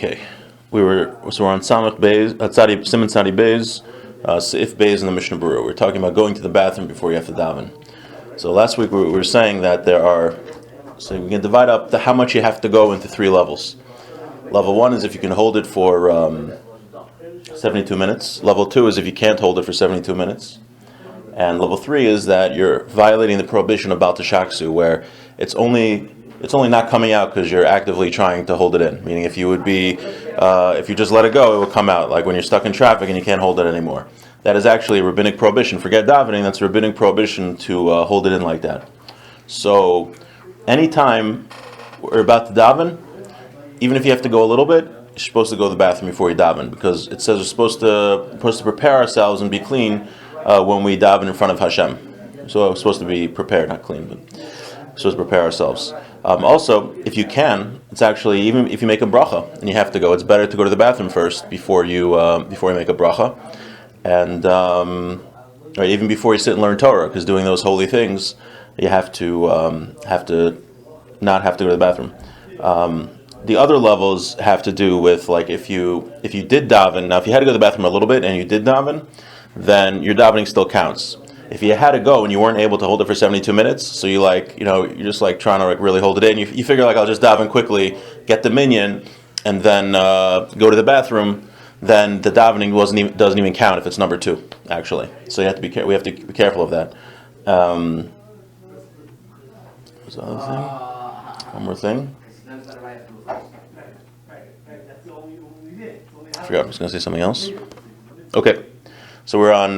Okay, we're on Samach Beis, Simon Tzadi Beis, Seif Beis in the Mishnah Berurah. We're talking about going to the bathroom before you have to daven. So last week we were saying that so we can divide up how much you have to go into three levels. Level 1 is if you can hold it for 72 minutes. Level 2 is if you can't hold it for 72 minutes. And level 3 is that you're violating the prohibition of Baal Teshaksu, where it's only not coming out because you're actively trying to hold it in. Meaning, if you just let it go, it will come out. Like when you're stuck in traffic and you can't hold it anymore. That is actually a rabbinic prohibition. Forget davening. That's a rabbinic prohibition to hold it in like that. So, anytime we're about to daven, even if you have to go a little bit, you're supposed to go to the bathroom before you daven, because it says we're supposed to prepare ourselves and be clean when we daven in front of Hashem. So we're supposed to be prepared, not clean, but we're supposed to prepare ourselves. Also, if you can, it's actually, even if you make a bracha and you have to go, it's better to go to the bathroom first before you make a bracha, and even before you sit and learn Torah, because doing those holy things, you have to not have to go to the bathroom. The other levels have to do with, like, if you did daven. Now, if you had to go to the bathroom a little bit and you did daven, then your davening still counts. If you had to go and you weren't able to hold it for 72 minutes, so you're just trying to really hold it in, you figure I'll just daven quickly, get the minyan, and then go to the bathroom, then the davening doesn't even count if it's number 2, actually. So we have to be careful of that. What's the other thing? One more thing. I forgot, I was going to say something else. Okay, so we're on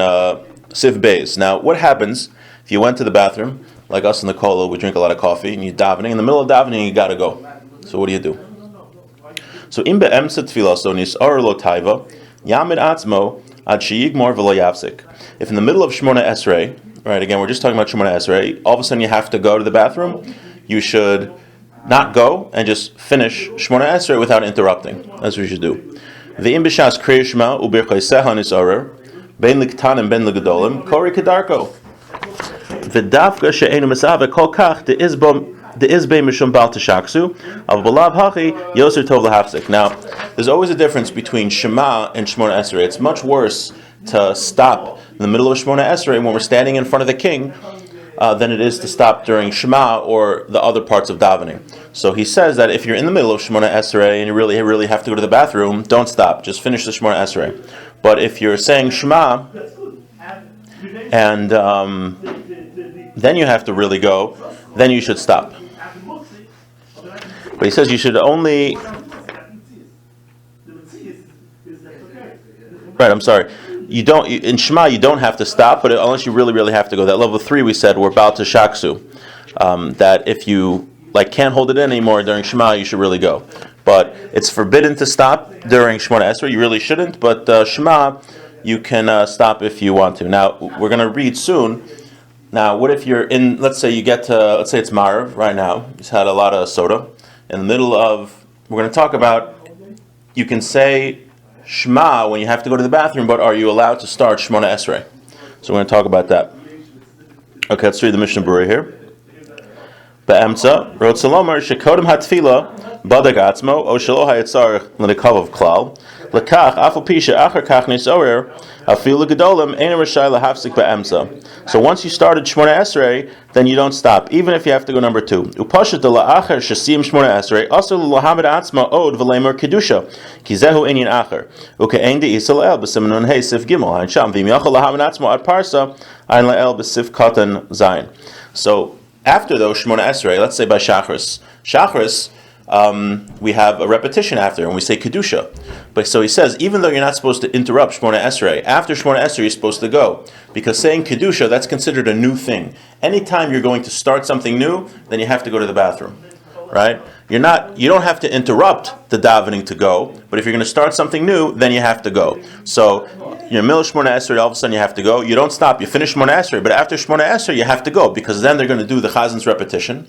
Sif Beis. Now, what happens if you went to the bathroom, like us in the kollel, we drink a lot of coffee, and you're davening. In the middle of davening, you got to go. So what do you do? So, im be'emsa tfilaso nis'ar lo taiva, yamid atzmo ad sheyigmor v'lo yafsik. If in the middle of Shmona Esrei, right, again, we're just talking about Shmona Esrei, all of a sudden you have to go to the bathroom, you should not go and just finish Shmona Esrei without interrupting. That's what you should do. Ve'im b'shas kriyas shema u'birchai seha nis'arer, ben liktanim ben ligedolim, kori kedarko. V'dafka she'enu mesave kol kach de'izbei mishum bal teshaksu, av b'lav hachi yoser tov lahafzik. Now, there's always a difference between Shema and Shmona Esrei. It's much worse to stop in the middle of Shmona Esrei when we're standing in front of the king than it is to stop during Shema or the other parts of davening. So he says that if you're in the middle of Shmona Esrei and you really have to go to the bathroom, don't stop. Just finish the Shmona Esrei. But if you're saying Shema and then you have to really go, then you should stop. But he says you should only... Right, I'm sorry. In Shema you don't have to stop, but unless you really have to go. That level 3 we said we're about to shaksu. That if you can't hold it in anymore during Shema, you should really go. But it's forbidden to stop during Shemona Esrei. You really shouldn't. But Shema, you can stop if you want to. Now we're going to read soon. Now, what if you're in? Let's say it's Marav right now. He's had a lot of soda. In the middle of, we're going to talk about. You can say Shema when you have to go to the bathroom, but are you allowed to start Shemona Esrei? So we're going to talk about that. Okay, let's read the Mishnah Berurah here. Be'emtza, Rot Salomar, Shekodem HaTfila, Badak Atzmo, O Shelo HaYetzarech, L'Nekavav Klal, L'Kach, Afal Pisha, Achar Kach Nisorer, Afil L'Gedolim, Ein Rashai L'Hafsik Be'emtza. So once you started Shemona Esrei, then you don't stop, even if you have to go number 2. Upashat L'Achar Shasim Shemona Esrei, Asr L'Hamid Atzmo Od V'Lemer Kedusha, Kizehu Inyan Achar, Uke'ein De'is L'El B'Simenon Hey Sif Gimel, Ein Sham, V'Im Yachal L'Hamid Atzmo Ad Parsa, Ein L'El B'Sif Katan Zayin. So after those Shemona Esrei, let's say by Shachris, we have a repetition after, and we say Kedusha. But so he says, even though you're not supposed to interrupt Shemona Esrei, after Shemona Esrei you're supposed to go, because saying Kedusha, that's considered a new thing. Anytime you're going to start something new, then you have to go to the bathroom, right? You don't have to interrupt the davening to go, but if you're going to start something new, then you have to go. So you're in the middle of Shemona Esrei, all of a sudden you have to go. You don't stop, you finish Shemona Esrei, but after Shemona Esrei you have to go, because then they're going to do the Chazin's repetition.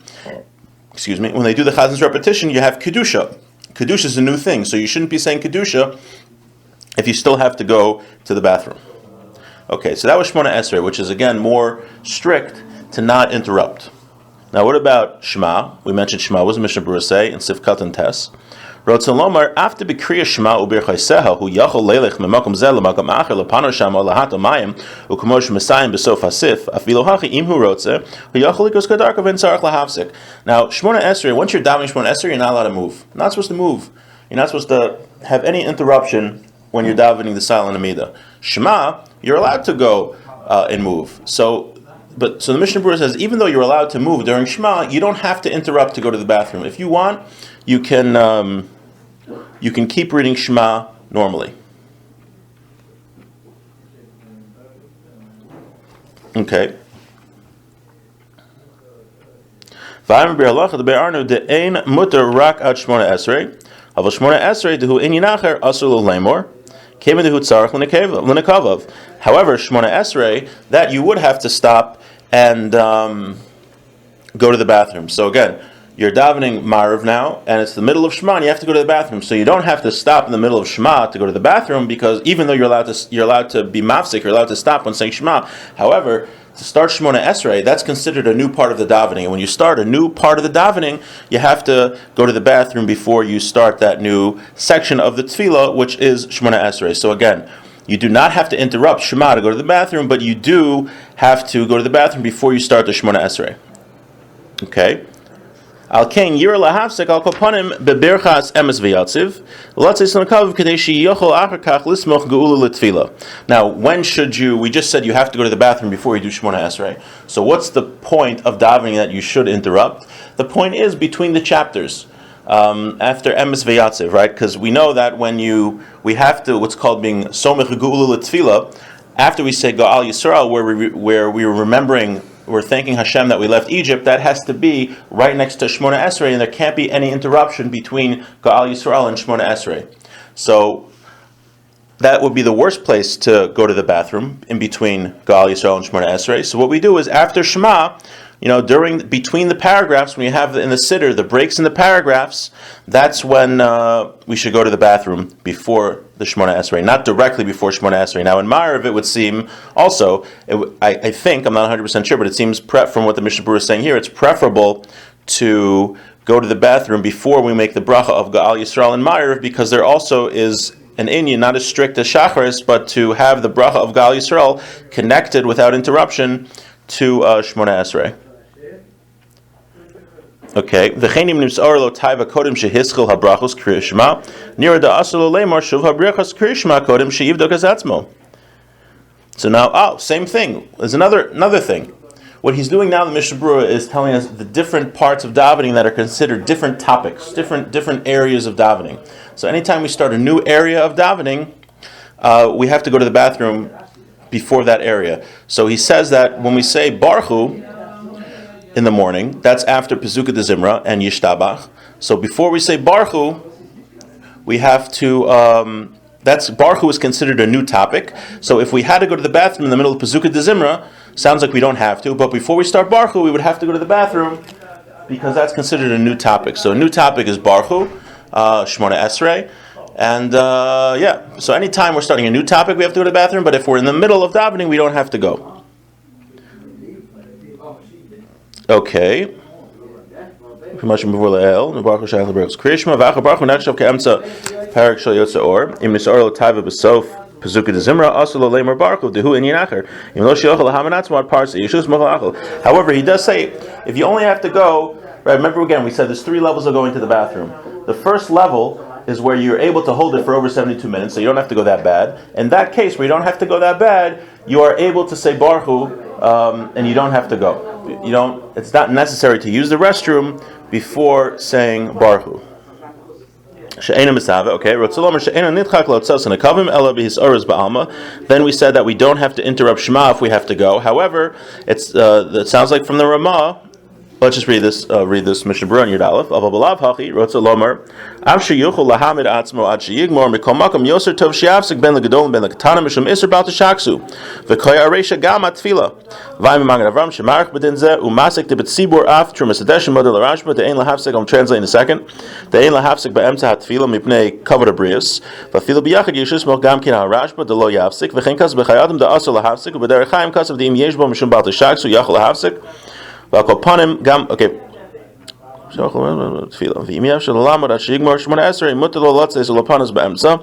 When they do the Chazin's repetition, you have Kedusha. Kedusha is a new thing, so you shouldn't be saying Kedusha if you still have to go to the bathroom. Okay, so that was Shemona Esrei, which is again more strict to not interrupt. Now what about Shema? We mentioned Shema. What does Mishnah Berurah say in Sif Katan Tes? Rotzen lomar after b'kriya shema ubirchaiseha hu yachol leilech memakom zeh lemakom acher lepano shama lahato mayim u'kamosh mesayim b'sof hasif afilo hachi im hu rotze hu yachol likos kadarka v'enzarach lahafsik. Now Shmona Esrei, once you're davening Shmona Esrei, you're not allowed to move. You're not supposed to move. You're not supposed to have any interruption when you're davening the silent Amida. Shema, you're allowed to go and move. So the Mishnah Berurah says, even though you're allowed to move during Shema, you don't have to interrupt to go to the bathroom. If you want, you can keep reading Shema normally. Okay. V'ayim b'halacha the be'arnu de'ein muter rak ad Shmona Esrei, aval Shmona Esrei dehu inyan acher asur lo lemor, kemen dehu tzarich l'nekavav. However, Shmona Esrei, that you would have to stop and go to the bathroom. So again, you're davening Marav now, and it's the middle of Shema, and you have to go to the bathroom. So you don't have to stop in the middle of Shema to go to the bathroom, because even though you're allowed to be mafsik, you're allowed to stop when saying Shema. However, to start Shmona Esrei, that's considered a new part of the davening. And when you start a new part of the davening, you have to go to the bathroom before you start that new section of the tefillah, which is Shmona Esrei. So again, you do not have to interrupt Shema to go to the bathroom, but you do have to go to the bathroom before you start the Shmona Esrei. Okay? Al kain yira lahavsek al kopanim bebirchas emes v'yatziv l'tzis l'nakav k'dei sheyochol achar kach lismoch geula l'tfila. Now, when should you? We just said you have to go to the bathroom before you do Shmona Esrei. So, what's the point of davening that you should interrupt? The point is between the chapters, after emes v'yatziv, right? Because we know that when we have to what's called being somech geula l'tfila, after we say Ga'al Yisrael, where we were remembering. We're thanking Hashem that we left Egypt, that has to be right next to Shmona Esrei, and there can't be any interruption between Ga'al Yisrael and Shmona Esrei. So that would be the worst place to go to the bathroom, in between Ga'al Yisrael and Shmona Esrei. So what we do is after Shema, between the paragraphs, when you have in the siddur, the breaks in the paragraphs, that's when we should go to the bathroom before the Shmona Esrei, not directly before Shmona Esrei. Now in Ma'ariv, it would seem also, I think, I'm not 100% sure, but it seems from what the Mishnah Berurah is saying here, it's preferable to go to the bathroom before we make the bracha of Ga'al Yisrael in Ma'ariv, because there also is an inyan, not as strict as Shacharis, but to have the bracha of Ga'al Yisrael connected without interruption to Shmona Esrei. Okay. V'cheinim nimsar lo taiva kodem shehischil habrachos kriya shema nira da asur lo lemar shuv habrachos kriya shema kodem sheyivdok azatzmo. So now, same thing. There's another thing. What he's doing now, the Mishnah Berurah, is telling us the different parts of davening that are considered different topics, different areas of davening. So anytime we start a new area of davening, we have to go to the bathroom before that area. So he says that when we say Baruch in the morning, that's after Pezuka de Zimra and Yishtabach. So before we say Baruch Hu, we have to, Baruch Hu is considered a new topic. So if we had to go to the bathroom in the middle of Pezuka de Zimra, sounds like we don't have to, but before we start Baruch Hu, we would have to go to the bathroom, because that's considered a new topic. So a new topic is Baruch Hu, Shmona Esrei, and so anytime we're starting a new topic, we have to go to the bathroom, but if we're in the middle of davening, we don't have to go. Okay. If you want to however, he does say, if you only have to go, right, remember again, we said there's 3 levels of going to the bathroom. The first level is where you're able to hold it for over 72 minutes, so you don't have to go that bad. In that case, where you don't have to go that bad, you are able to say Baruch Hu, and you don't have to go. It's not necessary to use the restroom before saying Baruch Hu. Then we said that we don't have to interrupt Shema if we have to go. However, it sounds like from the Ramah. Let's just read this Mishnah Berurah in Yud Aleph. Avabalav hachi rotza lomer av sheyuchol lahamid atzmo ad sheyigmor mikol makom yoser tov sheyavsik ben legadol ben lekatanim mishum iser bal tashaksu v'koy areisha gam atfila v'ayim magen avram shemarach b'din zeh umasik debet sibur af trumas adeshim model arashma de'ein lahafsik. I'm translating in a second. De'ein lahafsik be'emtza hatfila mipnei kavod abrius v'afila b'yachad yishus moch gam kin harashma de'lo yavsik v'chein kas b'chayadim da'asur lahafsik v'derech chaim kasav de'im yesh bo mishum bal tashaksu yachol lahafsik. Okay. ואם יאפשר ללמוד עד שיגמור 18 מותר לו לצאת ולפנוס באמצע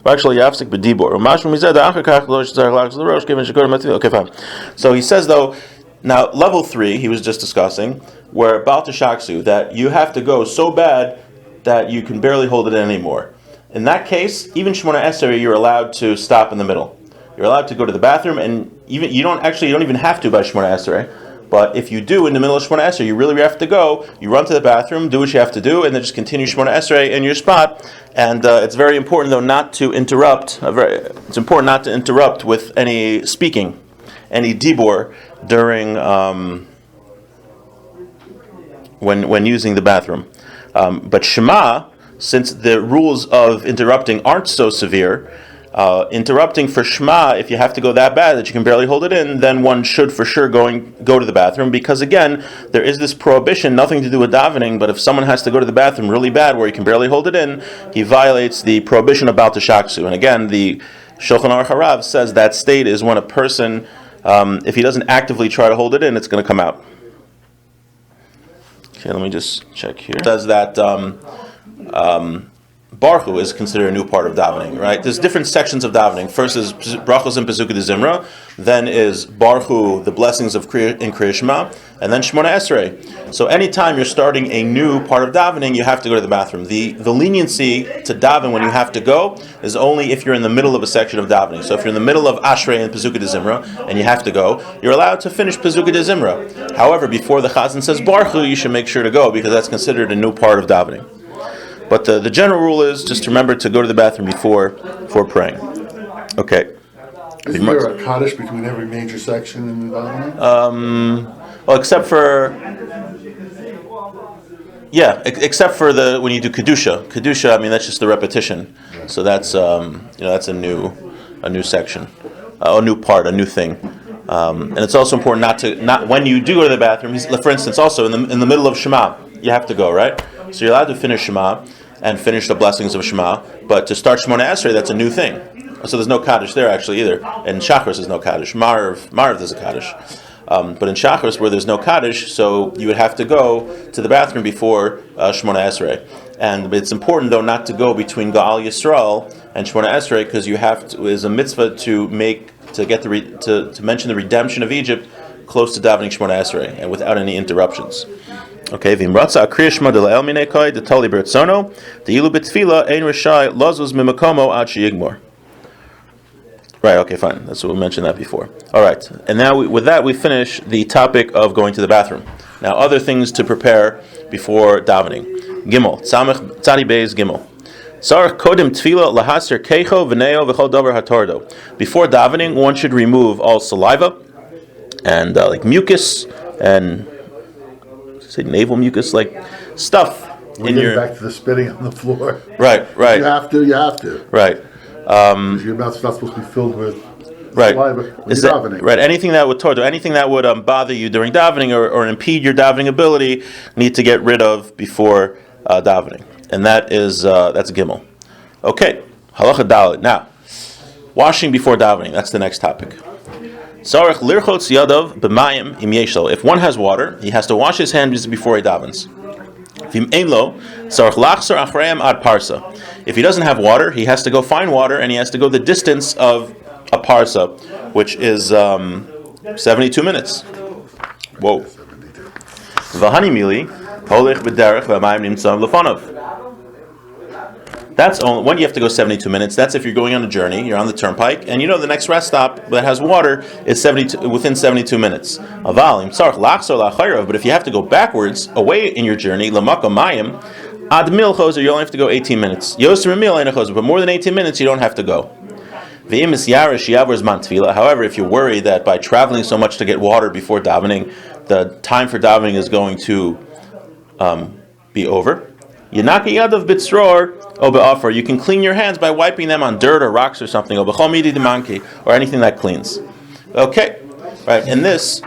רק שלא יפסיק בדיבור ומשהו מזה אחר כך לא שצריך להחזיר לראש כיוון שקודם התפילה. Okay, fine. So he says though, now level 3 he was just discussing where Baal Tashaksu, that you have to go so bad that you can barely hold it in anymore. In that case, even Shemona Esrei, you're allowed to stop in the middle. You're allowed to go to the bathroom, and even you don't even have to by Shemona Esrei. But if you do in the middle of Shemona Esrei, you really have to go. You run to the bathroom, do what you have to do, and then just continue Shemona Esrei in your spot. And it's very important, though, not to interrupt. It's important not to interrupt with any speaking, any dibor during when using the bathroom. But Shema, since the rules of interrupting aren't so severe, interrupting for Shema, if you have to go that bad that you can barely hold it in, then one should for sure go to the bathroom, because again, there is this prohibition, nothing to do with davening, but if someone has to go to the bathroom really bad where he can barely hold it in, he violates the prohibition about the shaksu. And again, the Shulchan Aruch Harav says that state is when a person, if he doesn't actively try to hold it in, it's going to come out. Okay, let me just check here. It says that Baruchu is considered a new part of davening, right? There's different sections of davening. First is Brachos and Pesukei de Zimra, then is Baruchu, the blessings of in Kriya Shema, and then Shemona Esrei. So anytime you're starting a new part of davening, you have to go to the bathroom. The leniency to daven when you have to go is only if you're in the middle of a section of davening. So if you're in the middle of Ashrei and Pesukei de Zimra, and you have to go, you're allowed to finish Pesukei de Zimra. However, before the Chazan says Baruchu, you should make sure to go, because that's considered a new part of davening. But the general rule is just remember to go to the bathroom before praying. Okay. Is there a Kaddish between every major section in the davening? Well, except for when you do kedusha. Kedusha, I mean, that's just the repetition. Yeah. So that's that's a new section, a new part, a new thing. And it's also important not when you do go to the bathroom. For instance, also in the middle of Shema, you have to go, right? So you're allowed to finish Shema and finish the blessings of Shema, but to start Shemona Esrei, that's a new thing. So there's no Kaddish there actually either. In Shachris there's no Kaddish. Marv there's a Kaddish. But in Shachris where there's no Kaddish, so you would have to go to the bathroom before Shemona Esrei. And it's important though not to go between Gaal Yisrael and Shemona Esrei, because you have to, is a mitzvah to mention the redemption of Egypt close to davening Shemona Esrei and without any interruptions. Okay, v'imratza akriya shema de la'el minei koi de tali b'ritzono de ilu b'tfila ein rishai lazuz mimakomo ad sheyigmor. Right. Okay. Fine. That's what we mentioned that before. All right. And now with that we finish the topic of going to the bathroom. Now, other things to prepare before davening. Gimel tzamich tzadi beis gimel. Sarach kodim tfila lahasir keicho v'neo v'chol davar hatordo. Before davening, one should remove all saliva and like mucus and say naval mucus, like stuff in your. Back to the spitting on the floor. Right. You have to. Right. Your mouth's not supposed to be filled with saliva when you're davening. Right. Anything that would bother you during davening or impede your davening ability, need to get rid of before davening, and that's gimel. Okay. Halacha dalet. Now, washing before davening. That's the next topic. If one has water, he has to wash his hands before he davens. If he doesn't have water, he has to go find water, and he has to go the distance of a parsa, which is 72 minutes. Whoa. That's only when you have to go 72 minutes. That's if you're going on a journey, you're on the turnpike, and the next rest stop that has water is within 72 minutes. But if you have to go backwards, away in your journey, mayim, ad mil choser, you only have to go 18 minutes. But more than 18 minutes, you don't have to go. However, if you're worried that by traveling so much to get water before davening, the time for davening is going to be over, you can clean your hands by wiping them on dirt or rocks or something, or anything that cleans. Okay, right, and this,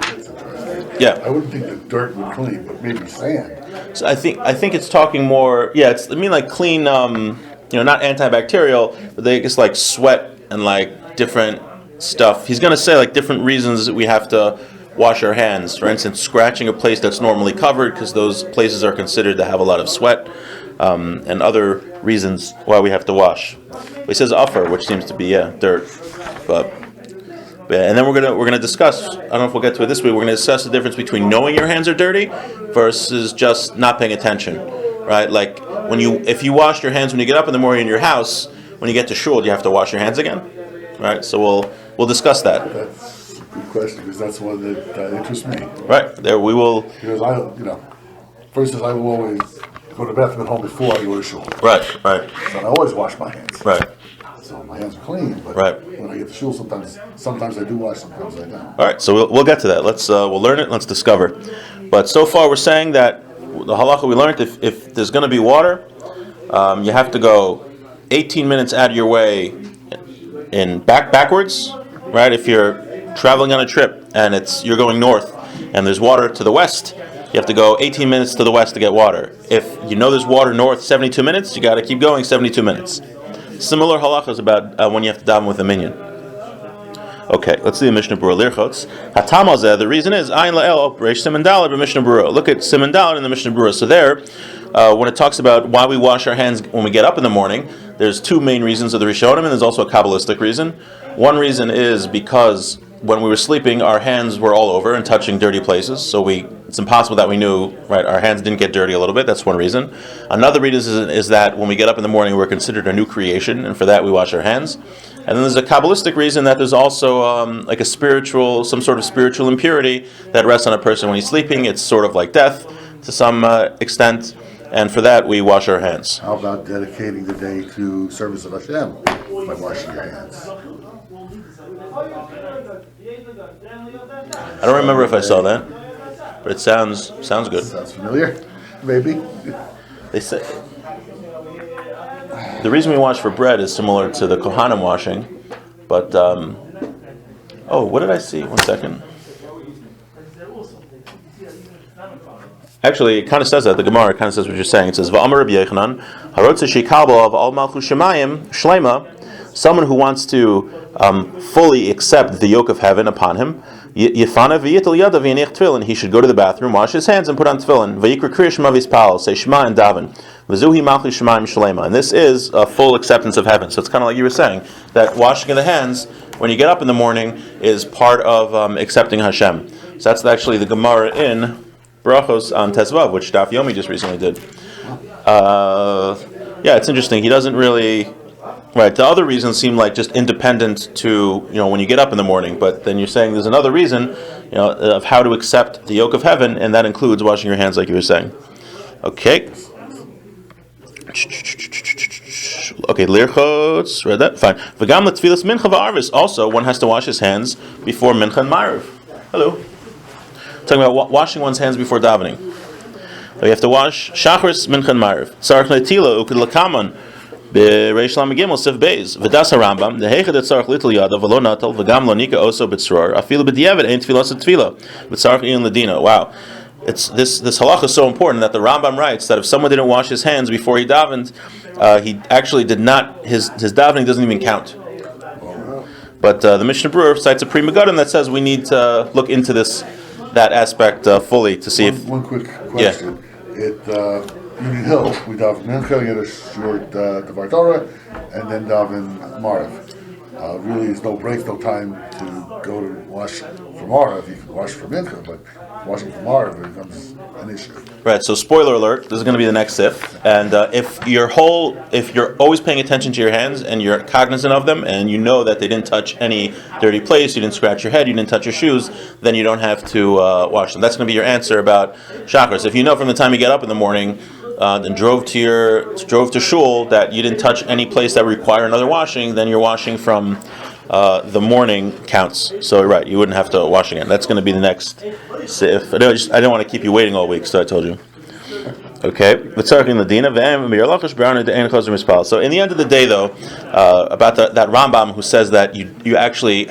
yeah. I wouldn't think that dirt would clean, but maybe sand. So I think it's talking more, like clean, not antibacterial, but they just like sweat and like different stuff. He's going to say like different reasons that we have to wash our hands. For instance, scratching a place that's normally covered, because those places are considered to have a lot of sweat, and other reasons why we have to wash. But he says afar, which seems to be dirt. But and then we're gonna discuss. I don't know if we'll get to it this week. We're gonna discuss the difference between knowing your hands are dirty versus just not paying attention. Right? Like if you wash your hands when you get up in the morning in your house, when you get to shul, do you have to wash your hands again? Right? So we'll discuss that. That's a good question, because that's one that interests me. Right there, we will. Because for instance, I will always go to the bathroom at home before I go to shul. Right. So I always wash my hands. Right. So my hands are clean. But when I get to shul, sometimes I do wash, sometimes I don't. All right, so we'll get to that. We'll learn it. Let's discover. But so far, we're saying that the halacha we learned: if there's going to be water, you have to go 18 minutes out of your way in backwards. Right? If you're traveling on a trip and you're going north and there's water to the west, you have to go 18 minutes to the west to get water. If you know there's water north 72 minutes, you got to keep going 72 minutes. Similar halachas about when you have to daven with a minyan. Okay, let's see the Mishnah Berurah Lirchotz. Hatamazeh, the reason is Ayin La'el Reish Siman Daled b'Mishnah Berurah. Look at Siman Daled in the Mishnah Berurah. So there, when it talks about why we wash our hands when we get up in the morning, there's two main reasons of the Rishonim, and there's also a Kabbalistic reason. One reason is because when we were sleeping, our hands were all over and touching dirty places, so it's impossible that we knew, right, our hands didn't get dirty a little bit. That's one reason. Another reason is that when we get up in the morning, we're considered a new creation, and for that we wash our hands. And then there's a Kabbalistic reason that there's also some sort of spiritual impurity that rests on a person when he's sleeping. It's sort of like death to some extent, and for that we wash our hands. How about dedicating the day to service of Hashem by washing your hands? I don't remember if I saw that, but it sounds good. Sounds familiar? Maybe. They say the reason we wash for bread is similar to the Kohanim washing, but what did I see? 1 second. Actually, it kind of says that. The Gemara kind of says what you're saying. It says, "Va'amar Rabbi Yechanan, harotze sheikabel of al malchus shemayim shlema." Someone who wants to fully accept the yoke of heaven upon him, Yefana v'yitel yadav v'yanich tefillin. He should go to the bathroom, wash his hands, and put on tefillin. V'yikra kriya shema v'yispal, say shema and daven. V'zuhi malchus shemayim shlema. And this is a full acceptance of heaven. So it's kind of like you were saying, that washing of the hands when you get up in the morning is part of accepting Hashem. So that's actually the Gemara in Brachos on Tezvav, which Daf Yomi just recently did. It's interesting. He doesn't really. Right. The other reasons seem like just independent to when you get up in the morning, but then you're saying there's another reason of how to accept the yoke of heaven, and that includes washing your hands, like you were saying. Okay. Okay, Lirchotz, read that? Fine. V'gam l'tfilas mincha v'arvis. Also, one has to wash his hands before mincha and ma'ariv. Hello. Talking about washing one's hands before davening. So you have to wash shachris, mincha, and ma'ariv. Tzarich netila ukid lakaman b'reish lam gimel sif beis. V'das harambam dehechad etzarich little yada v'lo natal v'gam lo nika oso b'tzror afilu b'diavad ein tfilas tefila v'tzarich iyon ladina. Wow. This halacha is so important that the Rambam writes that if someone didn't wash his hands before he davened, he actually did not. His davening doesn't even count. But the Mishnah Berurah cites a Pri Megadim that says we need to look into that aspect fully to see if. One quick question. Union Hill, we daven mincha, get a short Devar Torah, and then daven Marav. Really, there's no break, no time to go to wash for Marav. You can wash for mincha, but washing for Marav becomes an issue. Right. So, spoiler alert: this is going to be the next sif. And if you're always paying attention to your hands and you're cognizant of them, and you know that they didn't touch any dirty place, you didn't scratch your head, you didn't touch your shoes, then you don't have to wash them. That's going to be your answer about chakras. If you know from the time you get up in the morning. Then drove to shul that you didn't touch any place that would require another washing, then your washing from the morning counts. So right, you wouldn't have to wash again. That's going to be the next sif. I didn't want to keep you waiting all week, so I told you. Okay. So in the end of the day, though, about that Rambam who says that you actually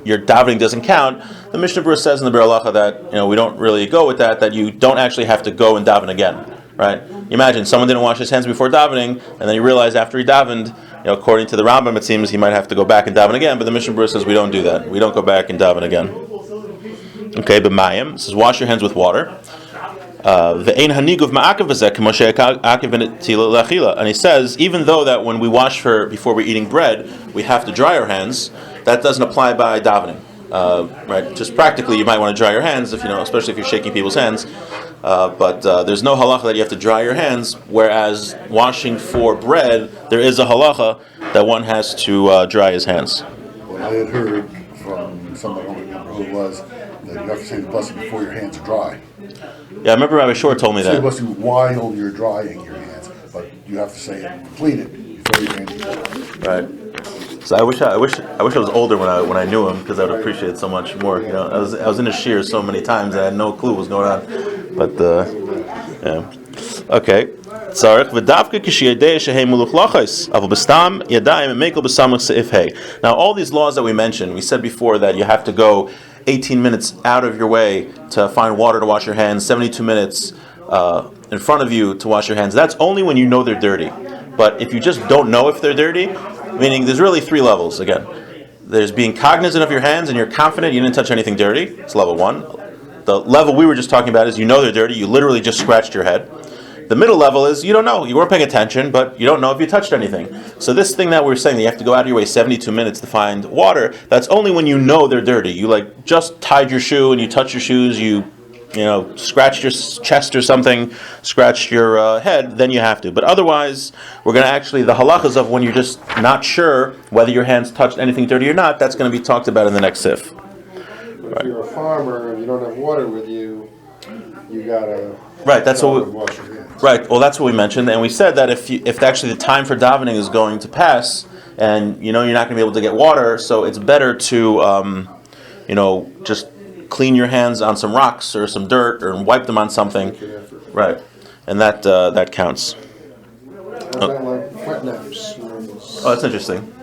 your davening doesn't count. The Mishnah Berurah says in the Biur Halacha that we don't really go with that you don't actually have to go and daven again. Right? Imagine someone didn't wash his hands before davening, and then you realize after he davened, according to the Rambam, it seems he might have to go back and daven again. But the Mishnah Berurah says we don't do that. We don't go back and daven again. Okay, b'mayim. This is wash your hands with water. Ve'ein haniguv ma'akev v'zeh k'mo she'akev v'netila l'achila. And he says, even though that when we wash before we're eating bread, we have to dry our hands, that doesn't apply by davening. Right? Just practically, you might want to dry your hands, especially if you're shaking people's hands. But there's no halacha that you have to dry your hands. Whereas washing for bread, there is a halacha that one has to dry his hands. Well, I had heard from someone, I don't remember who it was, that you have to say the blessing before your hands are dry. Yeah, I remember Rabbi Shor told me Say the that. blessing while you're drying your hands, but you have to say it completed before your hands are dry. Right. So I wish I was older when I knew him, because I would appreciate it so much more. I was in his shir so many times I had no clue what was going on. But yeah. Okay. Now all these laws that we mentioned, we said before that you have to go 18 minutes out of your way to find water to wash your hands, 72 minutes in front of you to wash your hands. That's only when you know they're dirty. But if you just don't know if they're dirty, meaning there's really 3 levels again. There's being cognizant of your hands and you're confident you didn't touch anything dirty. It's level 1. The level we were just talking about is you know they're dirty, you literally just scratched your head. The middle level is you don't know, you weren't paying attention, but you don't know if you touched anything. So this thing that we're saying that you have to go out of your way 72 minutes to find water, that's only when you know they're dirty. You just tied your shoe and you touched your shoes, you scratched your chest or something, scratched your head, then you have to. But otherwise, we're going to actually, the halachas of when you're just not sure whether your hands touched anything dirty or not, that's going to be talked about in the next sif. If you're a farmer and you don't have water with you, you gotta that's what wash your hands. Right. Well, that's what we mentioned, and we said that if actually the time for davening is going to pass, and you're not going to be able to get water, so it's better to just clean your hands on some rocks or some dirt or wipe them on something. Right, and that counts. About like wet naps. Oh, that's interesting.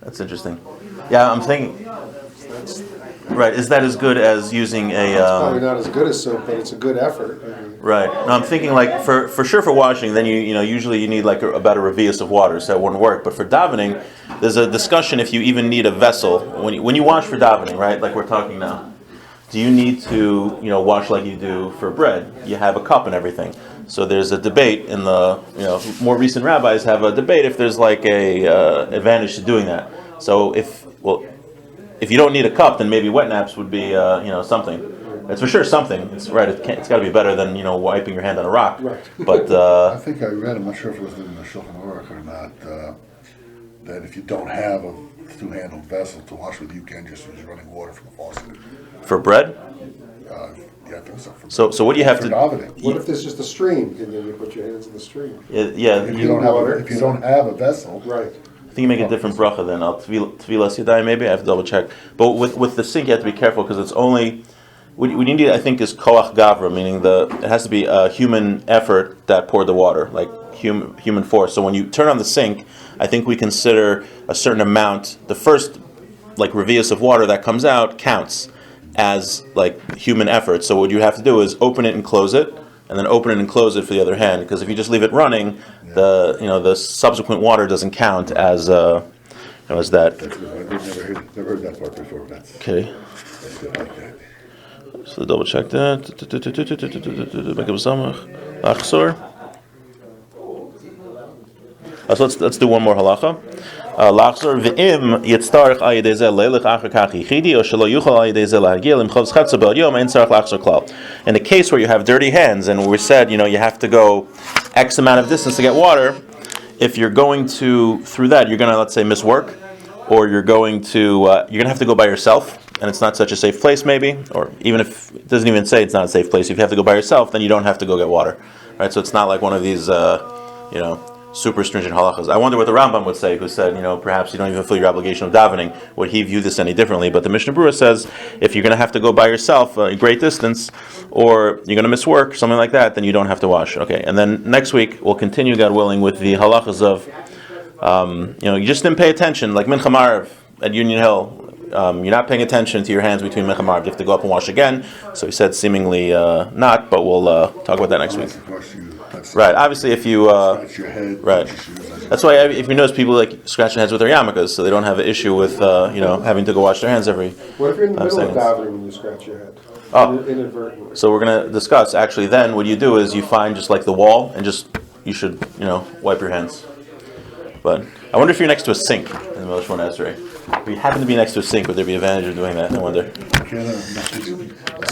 That's interesting. Yeah, I'm thinking. Right, is that as good as using a? It's probably not as good as soap, but it's a good effort. Right. No, I'm thinking like for sure for washing, then usually you need like about a revius of water, so that wouldn't work. But for davening, there's a discussion if you even need a vessel when you wash for davening, right? Like we're talking now. Do you need to wash like you do for bread? You have a cup and everything. So there's a debate in the more recent rabbis have a debate if there's like a advantage to doing that. So if you don't need a cup, then maybe wet naps would be something. It's for sure something. It's right. It's got to be better than wiping your hand on a rock. Right. But I think I read, I'm not sure if it was in the Shulchan Aruch or not, that if you don't have a 2-handled vessel to wash with, you can just use running water from the faucet. for bread. Yeah, I think so. So what do you have For to? davening. What if there's just a stream? Can you put your hands in the stream? Yeah, If you don't have a vessel, Right. I think you make a different bracha then. Tvilas yadayim maybe. I have to double check. But with the sink, you have to be careful because it's only. What you need, I think, is koach gavra, meaning it has to be a human effort that poured the water, like human force. So when you turn on the sink, I think we consider a certain amount. The first, like revius of water that comes out counts as like human effort. So what you have to do is open it and close it, and then open it and close it for the other hand. Because if you just leave it running, the subsequent water doesn't count as that. I've never heard that part before. Okay. That's good like that. So double check that. Make up samach. Achsor. So let's do one more halacha. Lachzor ve'im yitztarich ayidei zeh leilach acher kach yichidi or shelo yuchal ayidei zeh lahagil im chavz chatza b'al yom ein tzarich lachzor klal. In the case where you have dirty hands and we said you have to go X amount of distance to get water, if you're going through that, you're gonna, let's say, miss work, or you're gonna have to go by yourself, and it's not such a safe place maybe, or even if it doesn't even say it's not a safe place, if you have to go by yourself, then you don't have to go get water, right? So it's not like one of these super stringent halachas. I wonder what the Rambam would say, who said, perhaps you don't even fulfill your obligation of davening. Would he view this any differently? But the Mishnah Berurah says, if you're going to have to go by yourself a great distance, or you're going to miss work, something like that, then you don't have to wash. Okay, and then next week we'll continue, God willing, with the halachas of, you just didn't pay attention, like Mincha Maariv at Union Hill. You're not paying attention to your hands between Mincha Maariv. You have to go up and wash again. So he said seemingly not, but we'll talk about that next week. Of course, you that's Right. Obviously, if you scratch your head, right. touch your shoes. That's why if you notice people like scratching heads with their yarmulkes, so they don't have an issue with having to go wash their hands every. What if you're in the 5 middle of seconds. davening when you scratch your head? Oh. Inadvertently. So we're gonna discuss. Actually, then what you do is you find just like the wall, and just you should wipe your hands. But I wonder if you're next to a sink in the Moshe Esrei. If you happen to be next to a sink, would there be advantage of doing that? I wonder. Can't,